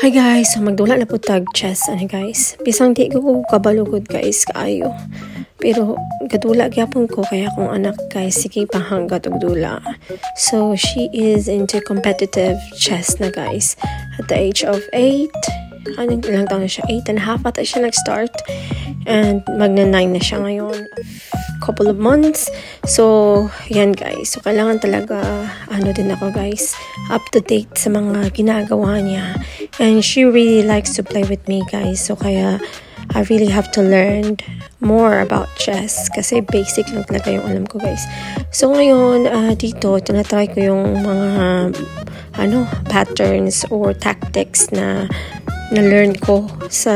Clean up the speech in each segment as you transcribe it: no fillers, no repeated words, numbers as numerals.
Hi guys, so magdula na po tag chess guys. Bisang di ko kabalugod guys kaayo. Pero gadula gyapon ko kaya akong anak guys sige pahanggat og dula. So she is into competitive chess na guys. At the age of 8, anong ilang taon na siya? 8 and a half ata siya nag-start. And magna 9 na siya ngayon. Couple of months. So, yan guys. So, kailangan talaga, din ako guys, up to date sa mga ginagawa niya. And she really likes to play with me guys. So, kaya, I really have to learn more about chess. Kasi basic lang talaga yung alam ko guys. So, ngayon, dito, tinatry ko yung mga, patterns or tactics na na-learn ko sa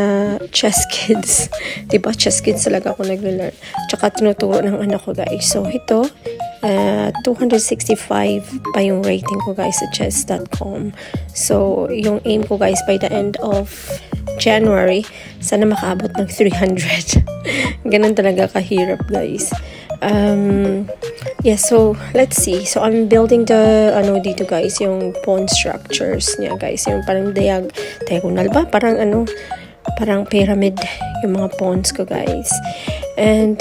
Chess Kids. Diba? Chess Kids talaga ako nag-learn. Tsaka tinuturo ng anak ko guys. So, ito, 265 pa yung rating ko guys sa chess.com. So, yung aim ko guys by the end of January, sana makaabot ng 300. Ganun talaga kahirap guys. So let's see. So I'm building the dito guys, yung pawn structures niya guys, yung parang diagonal ba, parang pyramid yung mga pawns ko guys. And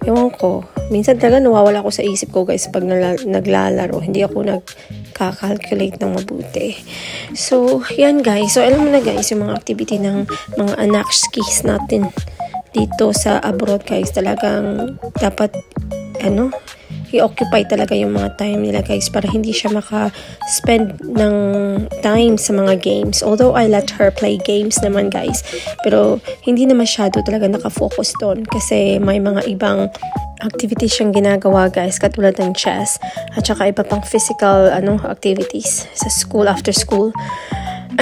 ewan ko, minsan talaga nawawala ko sa isip ko guys pag naglalaro, hindi ako nagka-calculate ng mabuti. So yan guys, so alam mo na guys yung mga activity ng mga anak skis natin dito sa abroad guys, talagang dapat i-occupy talaga yung mga time nila guys para hindi siya maka-spend ng time sa mga games. Although I let her play games naman guys, pero hindi na masyado talaga nakafocus doon kasi may mga ibang activities siyang ginagawa guys, katulad ng chess at saka iba pang physical activities sa school, after school.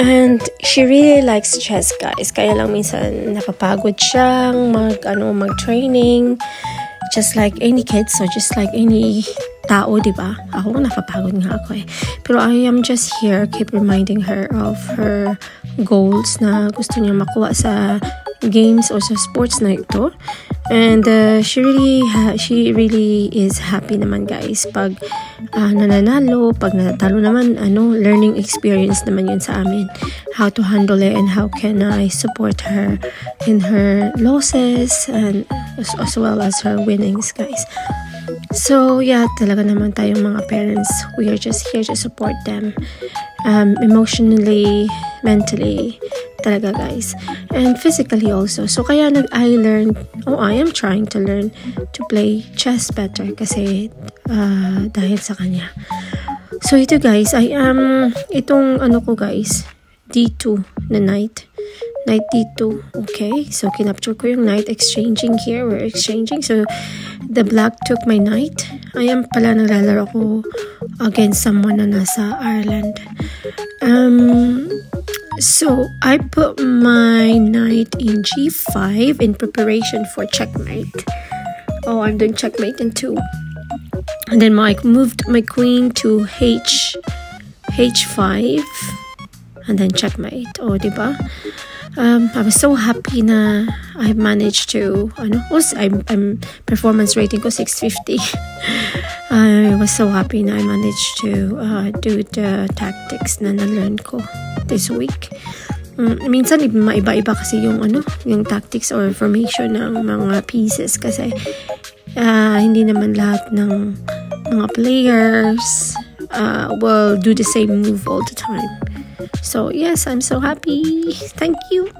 And she really likes chess guys, kaya lang minsan napapagod siyang mag-training, just like any kid, so just like any tao, diba? Ako napapagod nga ako eh. Pero I am just here, keep reminding her of her goals na gusto niya makuha sa games or sa sports na ito. And she really is happy naman guys pag nananalo, pag natalo naman, learning experience naman yun sa amin, how to handle it and how can I support her in her losses and as well as her winnings guys. So yeah, talaga naman tayong mga parents, we are just here to support them emotionally, mentally talaga guys, and physically also. So kaya I am trying to learn to play chess better kasi dahil sa kanya. So ito guys, itong ko guys, D2 na knight D2. Okay, so kinapture ko yung knight, exchanging here, we're exchanging. So the black took my knight. Ayan pala, naglalaro ko against someone na nasa Ireland. So I put my knight in G5 in preparation for checkmate. Oh, I'm doing checkmate in 2. And then I moved my queen to H5 and then checkmate. Oh, diba? I was so happy na I managed to I'm performance rating ko 650. I was so happy na I managed to do the tactics na na-learn ko this week. Minsan maiba-iba kasi yung tactics or formation ng mga pieces kasi hindi naman lahat ng mga players will do the same move all the time. So yes, I'm so happy. Thank you.